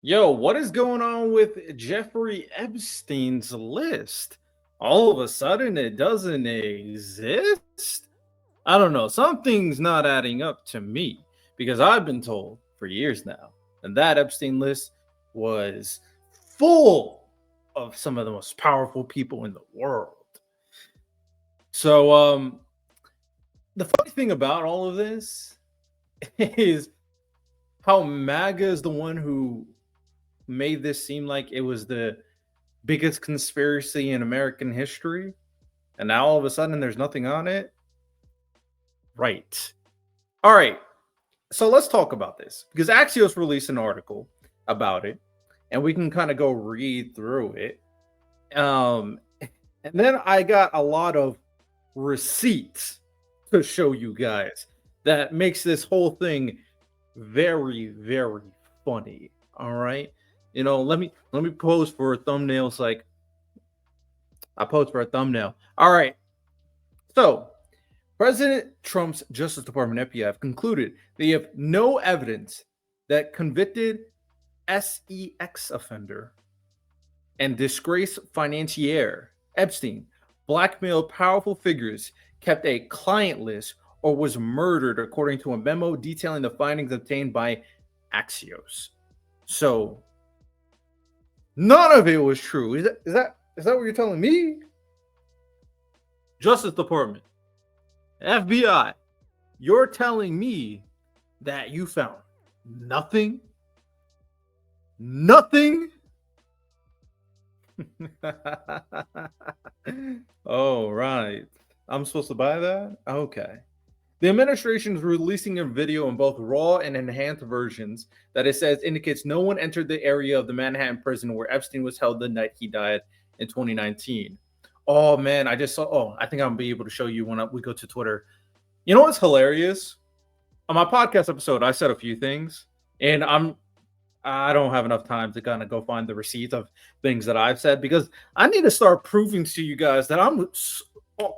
Yo, what is going on with Jeffrey Epstein's list? All of a sudden, it doesn't exist? I don't know. Something's not adding up to me because I've been told for years now and that Epstein list was full of some of the most powerful people in the world. So, the funny thing about all of this is how MAGA is the one who made this seem like it was the biggest conspiracy in American history, and now all of a sudden there's nothing on it. Right. All right. So let's talk about this because Axios released an article about it, and we can kind of go read through it. And then I got a lot of receipts to show you guys that makes this whole thing very, very funny. All right. Let me pose for thumbnails like I posed for a thumbnail. All right. So, President Trump's Justice Department FBI have concluded they have no evidence that convicted sex offender and disgraced financier Epstein blackmailed powerful figures, kept a client list, or was murdered, according to a memo detailing the findings obtained by Axios. So, none of it was true. Is that what you're telling me? Justice Department, FBI, you're telling me that you found nothing? Nothing? Oh, right. I'm supposed to buy that? Okay. The administration is releasing a video in both raw and enhanced versions that it says indicates no one entered the area of the Manhattan prison where Epstein was held the night he died in 2019. Oh man, I just saw. Oh, I think I'm gonna be able to show you when we go to Twitter. You know what's hilarious? On my podcast episode, I said a few things, and I don't have enough time to kind of go find the receipts of things that I've said because I need to start proving to you guys that I'm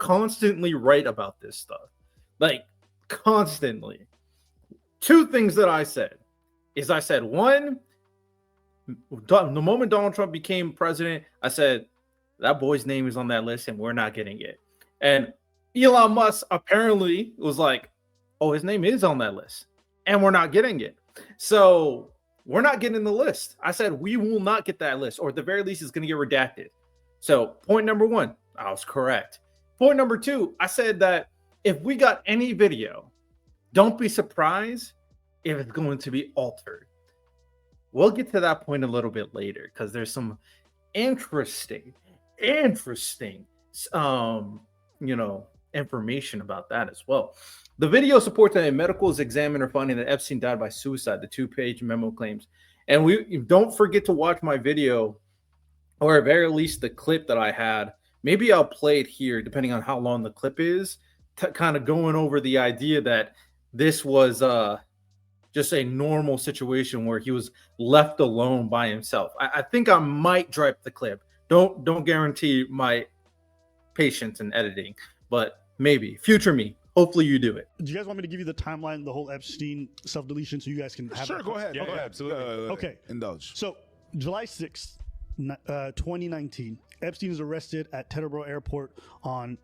constantly right about this stuff. Like constantly. Two things that I said is I said one, the moment Donald Trump became president, I said that boy's name is on that list and we're not getting it. And Elon Musk apparently was like, oh, his name is on that list and we're not getting it. So we're not getting the list. I said we will not get that list, or at the very least, it's going to get redacted. So point number one, I was correct. Point number two, I said that if we got any video, don't be surprised if it's going to be altered. We'll get to that point a little bit later because there's some interesting, information about that as well. The video supports a medical examiner finding that Epstein died by suicide, the two-page memo claims. And we don't forget to watch my video, or at very least the clip that I had. Maybe I'll play it here, depending on how long the clip is, kind of going over the idea that this was just a normal situation where he was left alone by himself. I think I might drop the clip. Don't guarantee my patience in editing, but maybe future me. Hopefully you do it. Do you guys want me to give you the timeline, the whole Epstein self-deletion, so you guys can have Sure, go ahead. Yeah, Go ahead. absolutely. Okay. Indulge. So July 6th, 2019, Epstein is arrested at Teterboro Airport on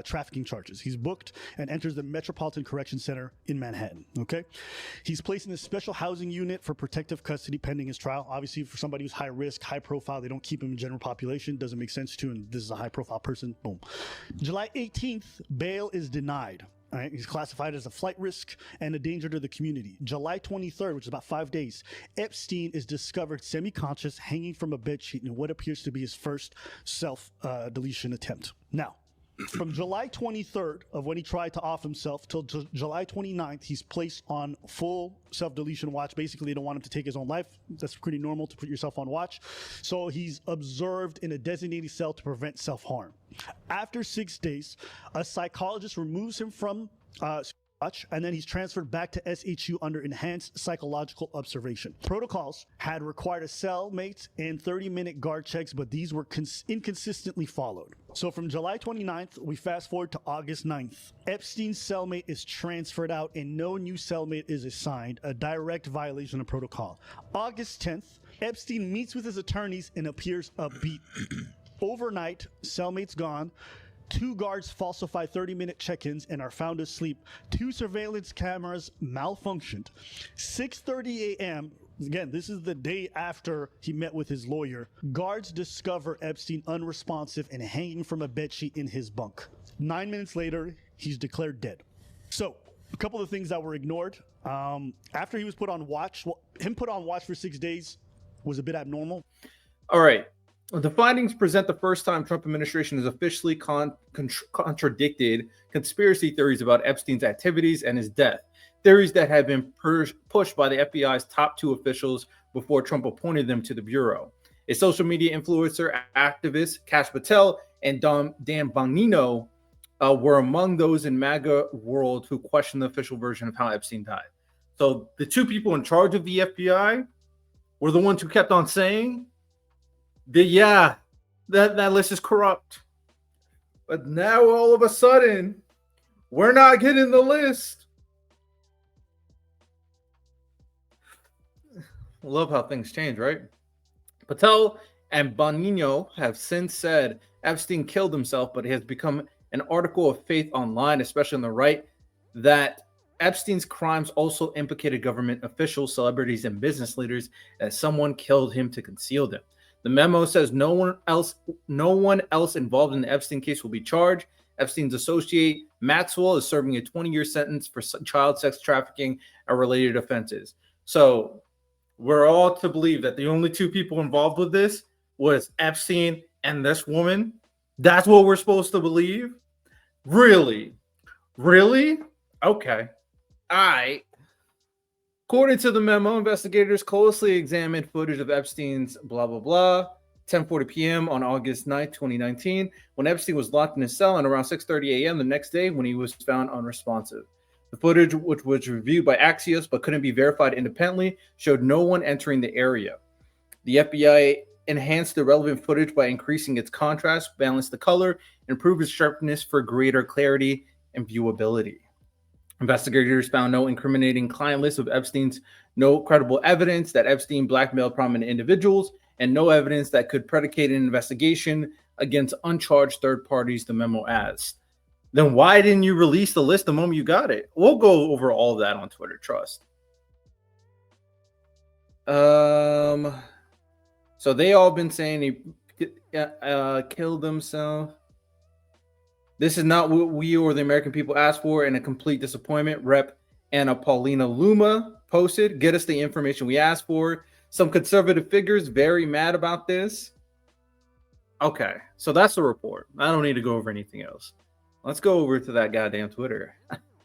trafficking charges. He's booked and enters the Metropolitan Correction Center in Manhattan. Okay, he's placed in a special housing unit for protective custody pending his trial. Obviously, for somebody who's high risk, high profile, they don't keep him in general population. Doesn't make sense to, and this is a high profile person. Boom. July 18th, bail is denied. All right, he's classified as a flight risk and a danger to the community. July 23rd, which is about 5 days, Epstein is discovered semi-conscious, hanging from a bedsheet in what appears to be his first self-deletion attempt. Now, from July 23rd of when he tried to off himself till July 29th, he's placed on full self-deletion watch. Basically, they don't want him to take his own life. That's pretty normal to put yourself on watch. So he's observed in a designated cell to prevent self-harm. After 6 days, a psychologist removes him from watch, and then he's transferred back to SHU under enhanced psychological observation. Protocols had required a cellmate and 30-minute guard checks, but these were inconsistently followed. So from July 29th, we fast forward to August 9th. Epstein's cellmate is transferred out and no new cellmate is assigned, a direct violation of protocol. August 10th, Epstein meets with his attorneys and appears upbeat. Overnight, cellmates gone. 2 guards falsify 30-minute check-ins and are found asleep. 2 surveillance cameras malfunctioned. 6:30 a.m. Again, this is the day after he met with his lawyer. Guards discover Epstein unresponsive and hanging from a bedsheet in his bunk. 9 minutes later, he's declared dead. So, a couple of things that were ignored. After he was put on watch, him put on watch for 6 days was a bit abnormal. All right. The findings present the first time Trump administration has officially contradicted conspiracy theories about Epstein's activities and his death. Theories that had been pushed by the FBI's top 2 officials before Trump appointed them to the bureau. A social media influencer activist, Kash Patel, and Dan Bongino were among those in MAGA world who questioned the official version of how Epstein died. So the 2 people in charge of the FBI were the ones who kept on saying that, that list is corrupt. But now all of a sudden, we're not getting the list. Love how things change, right? Patel and Bonino have since said Epstein killed himself, but it has become an article of faith online, especially on the right, that Epstein's crimes also implicated government officials, celebrities, and business leaders, as someone killed him to conceal them. The memo says no one else involved in the Epstein case will be charged. Epstein's associate, Maxwell, is serving a 20-year sentence for child sex trafficking and related offenses. So we're all to believe that the only 2 people involved with this was Epstein and this woman. That's what we're supposed to believe? Really? Really? Okay. All right. According to the memo, investigators closely examined footage of Epstein's blah, blah, blah, 10:40 p.m. on August 9th, 2019, when Epstein was locked in his cell, and around 6:30 a.m. the next day when he was found unresponsive. The footage, which was reviewed by Axios but couldn't be verified independently, showed no one entering the area. The FBI enhanced the relevant footage by increasing its contrast, balanced the color, and improved its sharpness for greater clarity and viewability. Investigators found no incriminating client list of Epstein's, no credible evidence that Epstein blackmailed prominent individuals, and no evidence that could predicate an investigation against uncharged third parties, the memo adds. Then why didn't you release the list the moment you got it? We'll go over all of that on Twitter, trust. So they all been saying he killed himself. This is not what we or the American people asked for, and a complete disappointment. Rep. Anna Paulina Luma posted, get us the information we asked for. Some conservative figures very mad about this. Okay, so that's the report. I don't need to go over anything else. Let's go over to that goddamn Twitter.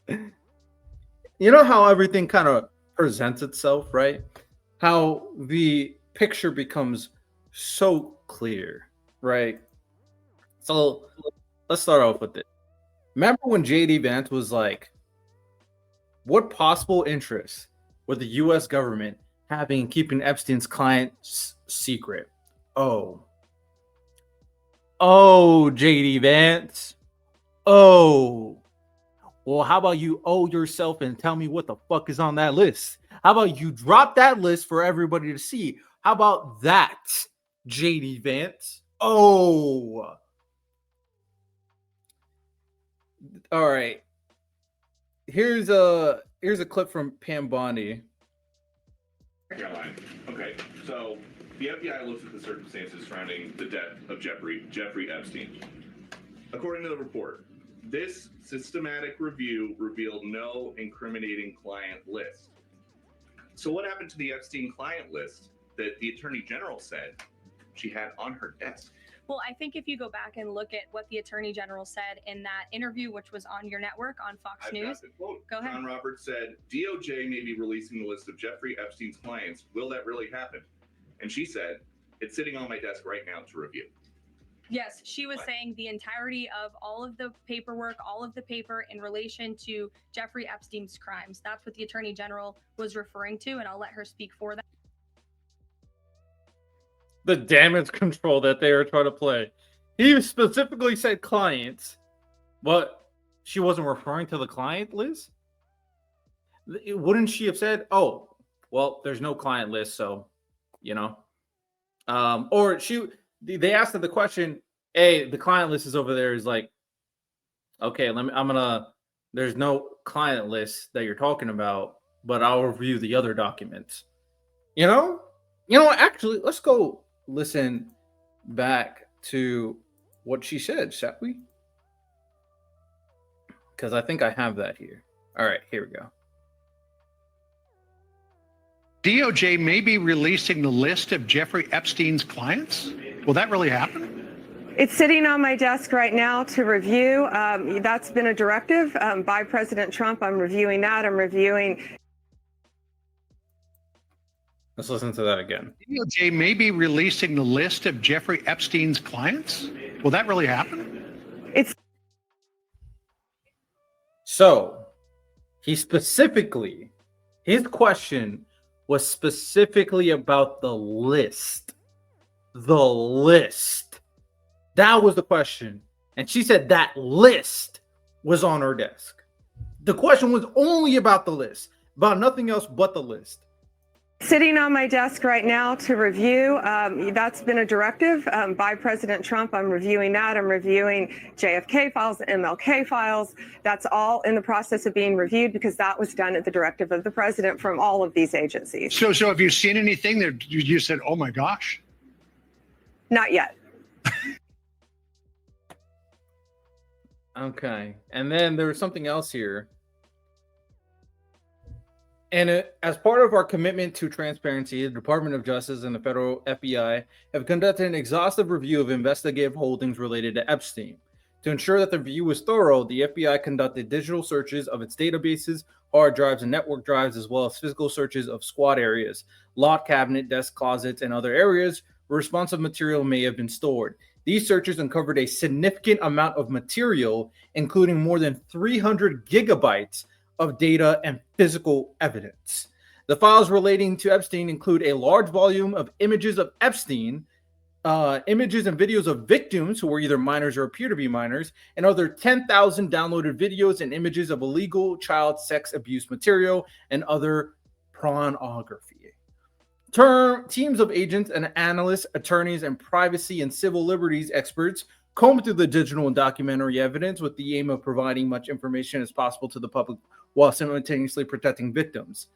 You know how everything kind of presents itself, right? How the picture becomes so clear, right? So let's start off with it. Remember when JD Vance was like, what possible interest would the U.S. government having keeping Epstein's clients secret? Oh, JD Vance. Oh, well, how about you owe yourself and tell me what the fuck is on that list? How about you drop that list for everybody to see? How about that, JD Vance? Oh, all right. Here's a clip from Pam Bondi. Caroline. Okay, so the FBI looks at the circumstances surrounding the death of Jeffrey Epstein. According to the report, this systematic review revealed no incriminating client list. So what happened to the Epstein client list that the Attorney General said she had on her desk? Well, I think if you go back and look at what the Attorney General said in that interview, which was on your network on Fox News. Go ahead. John Roberts said, DOJ may be releasing the list of Jeffrey Epstein's clients. Will that really happen? And she said, it's sitting on my desk right now to review. Yes, she was saying the entirety of all of the paperwork, all of the paper in relation to Jeffrey Epstein's crimes. That's what the Attorney General was referring to, and I'll let her speak for that. The damage control that they are trying to play. He specifically said clients, but she wasn't referring to the client list? Wouldn't she have said, oh, well, there's no client list, so you know. Or they asked her the question, hey, the client list is over there. Is like, okay, there's no client list that you're talking about, but I'll review the other documents. You know? Actually, let's go listen back to what she said, shall we? Because I think I have that here. All right, here we go. DOJ may be releasing the list of Jeffrey Epstein's clients. Will that really happen? It's sitting on my desk right now to review. That's been a directive by President Trump. I'm reviewing that. I'm reviewing. Let's listen to that again. DOJ may be releasing the list of Jeffrey Epstein's clients. Will that really happen? It's So his question was specifically about the list. The list. That was the question. And she said that list was on her desk. The question was only about the list, about nothing else but the list. sitting on my desk right now to review. That's been a directive by President Trump. I'm reviewing that. I'm reviewing JFK files, MLK files. That's all in the process of being reviewed because that was done at the directive of the president from all of these agencies. So have you seen anything that you said, oh my gosh? Not yet. Okay. And then there was something else here. And as part of our commitment to transparency, the Department of Justice and the federal FBI have conducted an exhaustive review of investigative holdings related to Epstein. To ensure that the review was thorough, the FBI conducted digital searches of its databases, hard drives, and network drives, as well as physical searches of squad areas, locked cabinet, desk closets, and other areas where responsive material may have been stored. These searches uncovered a significant amount of material, including more than 300 gigabytes of data and physical evidence. The files relating to Epstein include a large volume of images of Epstein, images and videos of victims who were either minors or appear to be minors, and other 10,000 downloaded videos and images of illegal child sex abuse material and other pornography. Teams of agents and analysts, attorneys, and privacy and civil liberties experts combed through the digital and documentary evidence with the aim of providing much information as possible to the public while simultaneously protecting victims.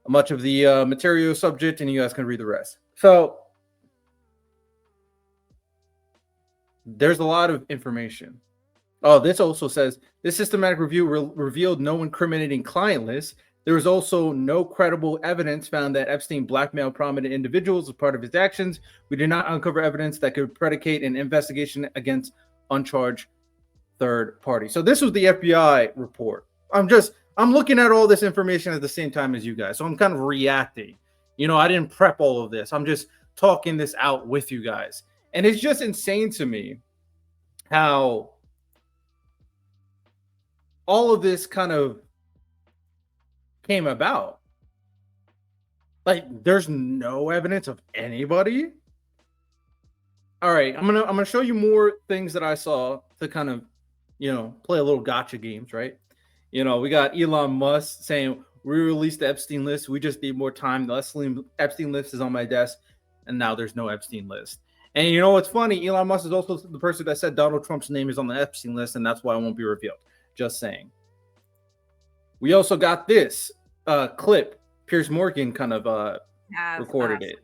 Much of the material subject, and you guys can read the rest. So there's a lot of information. Oh, this also says this systematic review revealed no incriminating client list. There was also no credible evidence found that Epstein blackmailed prominent individuals as part of his actions. We did not uncover evidence that could predicate an investigation against uncharged third parties. So this was the FBI report. I'm looking at all this information at the same time as you guys. So I'm kind of reacting. I didn't prep all of this. I'm just talking this out with you guys. And it's just insane to me how all of this kind of came about. Like, there's no evidence of anybody. All right, I'm gonna show you more things that I saw to kind of, play a little gotcha games, right? We got Elon Musk saying we released the Epstein list. We just need more time. The Epstein list is on my desk, and now there's no Epstein list. And you know what's funny? Elon Musk is also the person that said Donald Trump's name is on the Epstein list, and that's why it won't be revealed. Just saying. We also got this clip. Piers Morgan kind of recorded it.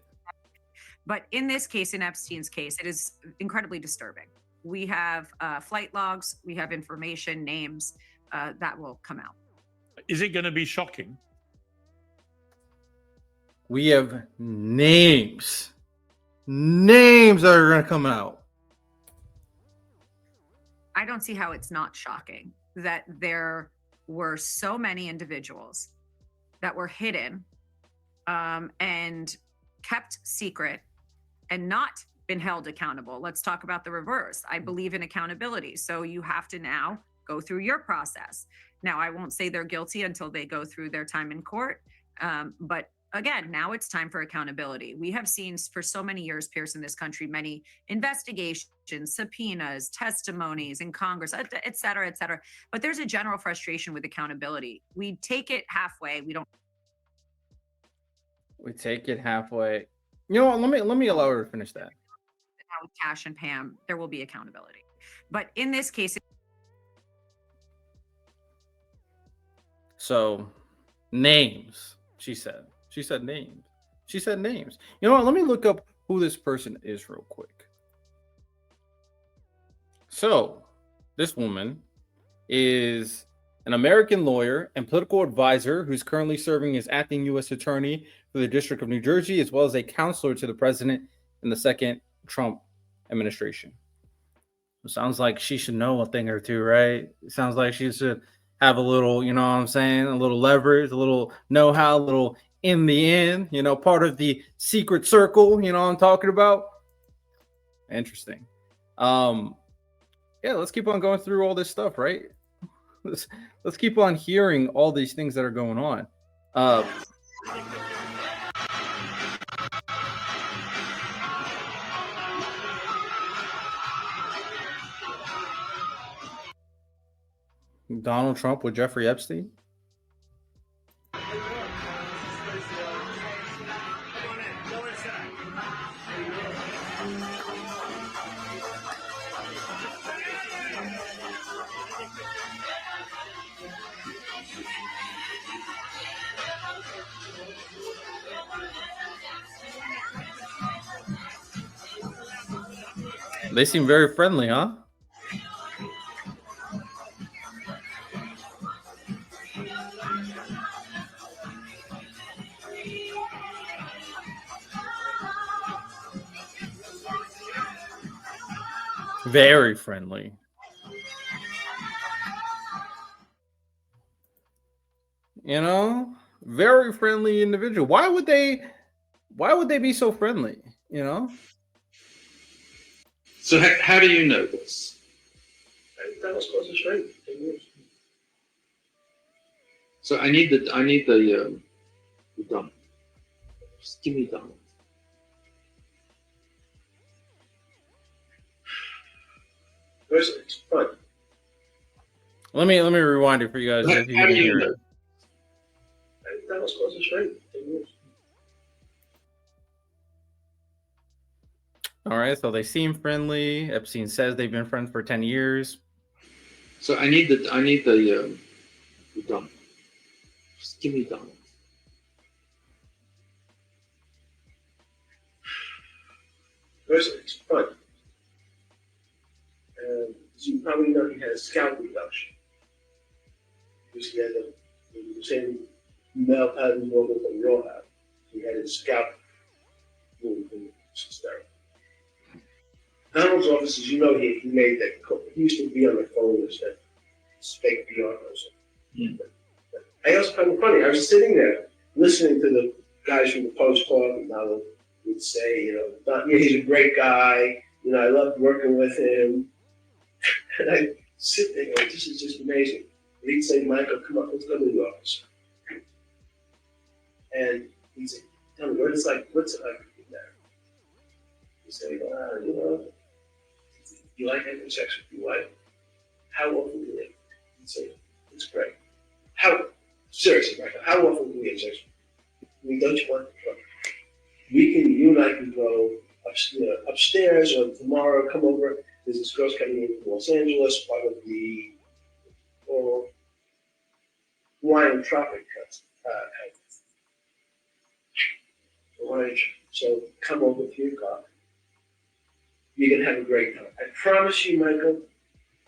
But in this case, in Epstein's case, it is incredibly disturbing. We have flight logs, we have information, names that will come out. Is it going to be shocking? We have names that are going to come out. I don't see how it's not shocking that there were so many individuals that were hidden and kept secret and not been held accountable. Let's talk about the reverse. I believe in accountability. So you have to now go through your process. Now, I won't say they're guilty until they go through their time in court. But again, now it's time for accountability. We have seen for so many years, Pierce, in this country, many investigations, subpoenas, testimonies in Congress, et cetera, et cetera. But there's a general frustration with accountability. We take it halfway. We take it halfway. You know what? Let me allow her to finish that. Now with Cash and Pam, there will be accountability. But in this case, So, names. She said. She said names. She said names. You know what? Let me look up who this person is real quick. So, this woman is an American lawyer and political advisor who's currently serving as acting U.S. attorney for the District of New Jersey, as well as a counselor to the president in the second Trump administration. It sounds like she should know a thing or two, right? It sounds like she should have a little, you know what I'm saying, a little leverage, a little know-how, a little in the end, you know, part of the secret circle, you know what I'm talking about? Interesting. Yeah, let's keep on going through all this stuff, right? Let's keep on hearing all these things that are going on. Donald Trump with Jeffrey Epstein. They seem very friendly, huh? Very friendly. You know, very friendly individual. Why would they be so friendly? You know? So how do you know this? That was close to straight. So I need the dump. Just give me dump. It's fun. Let me rewind it for you guys if you How can do you hear know? it. That was close to straight. All right, so they seem friendly. Epstein says they've been friends for 10 years. So I need the dump. Just give me dump. It's fun. You probably know he had a scalp reduction. Because he had the same male pattern model that we all have. He had his scalp moved and sterile. Donald's office, as you know, he made that call. He used to be on the phone and said, it's fake PR person. I also found it funny. I was sitting there listening to the guys from the Post talk, and Donald would say, he's a great guy. I loved working with him. And I sit there going, this is just amazing. And he'd say, Michael, come on, let's go to the office. And he'd say, tell me, what's it like there? He'd say, you like having sex with your wife? How often do you leave? He'd say, it's great. Seriously, Michael, how often do we have sex? Don't you want the trouble? You and I can go upstairs, or tomorrow come over. There's this girl's coming in from Los Angeles, part of the Hawaiian Tropic so come over with your car. You're gonna have a great time. I promise you, Michael.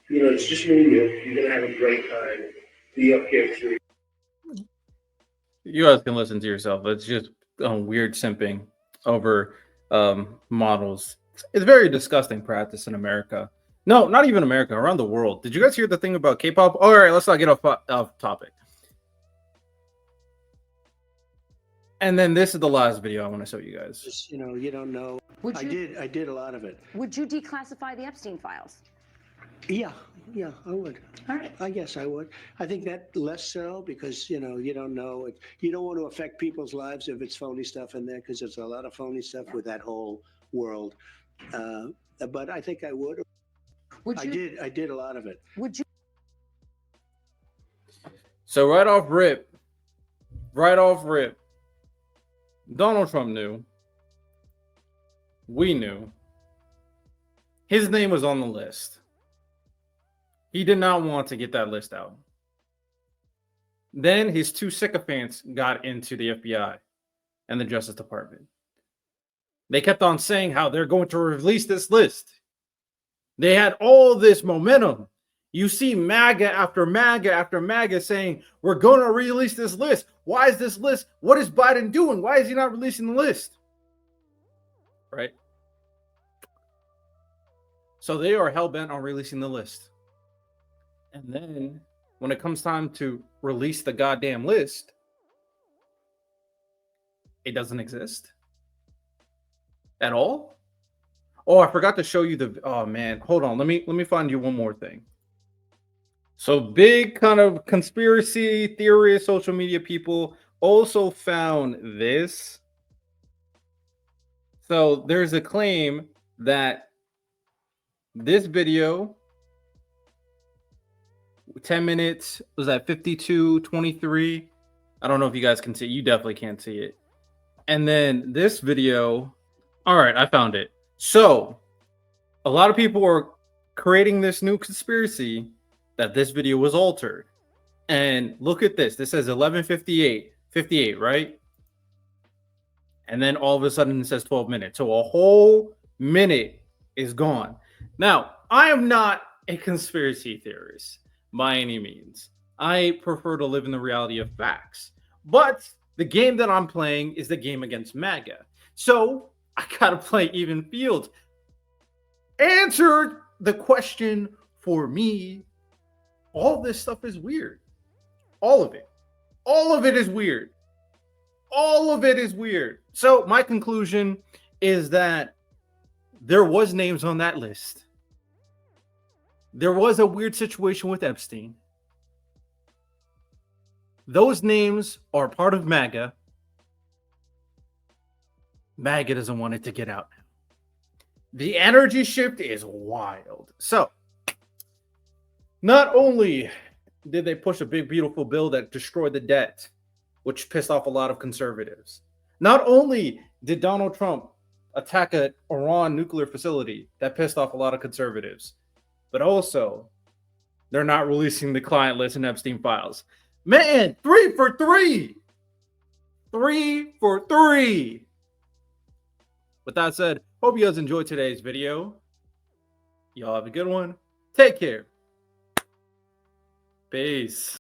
It's just me and you. You're gonna have a great time. Be up here three. You guys can listen to yourself. It's just weird simping over models. It's very disgusting practice in America. No, not even America, around the world. Did you guys hear the thing about K-pop? All right, let's not get off topic. And then this is the last video I want to show you guys. Just, you don't know. I did a lot of it. Would you declassify the Epstein files? Yeah, I would. All right. I guess I would. I think that less so because, you don't know. You don't want to affect people's lives if it's phony stuff in there because there's a lot of phony stuff with that whole world. But I think I would. I did a lot of it. Would you? So right off rip, Donald Trump knew we knew. His name was on the list. He did not want to get that list out. Then his two sycophants got into the FBI and the Justice Department. They kept on saying how they're going to release this list. They had all this momentum. You see MAGA after MAGA after MAGA saying, we're going to release this list. Why is this list? What is Biden doing? Why is he not releasing the list? Right? So they are hell-bent on releasing the list. And then when it comes time to release the goddamn list, it doesn't exist at all. Oh, I forgot to show you the, oh man, hold on. Let me find you one more thing. So big kind of conspiracy theory, social media people also found this. So there's a claim that this video, 10 minutes, was at 52:23. I don't know if you guys can see it. You definitely can't see it. And then this video, all right, I found it. So a lot of people are creating this new conspiracy that this video was altered. And look at this. This says 11:58, right? And then all of a sudden it says 12 minutes. So a whole minute is gone. Now, I am not a conspiracy theorist by any means. I prefer to live in the reality of facts. But the game that I'm playing is the game against MAGA. So I gotta play even field. Answer the question for me. All this stuff is weird. All of it. All of it is weird. All of it is weird. So my conclusion is that there was names on that list. There was a weird situation with Epstein. Those names are part of MAGA. MAGA doesn't want it to get out now. The energy shift is wild. So, not only did they push a big, beautiful bill that destroyed the debt, which pissed off a lot of conservatives. Not only did Donald Trump attack an Iran nuclear facility that pissed off a lot of conservatives, but also they're not releasing the client list and Epstein files. Man, 3 for 3. 3 for 3. With that said, hope you guys enjoyed today's video. Y'all have a good one. Take care. Peace.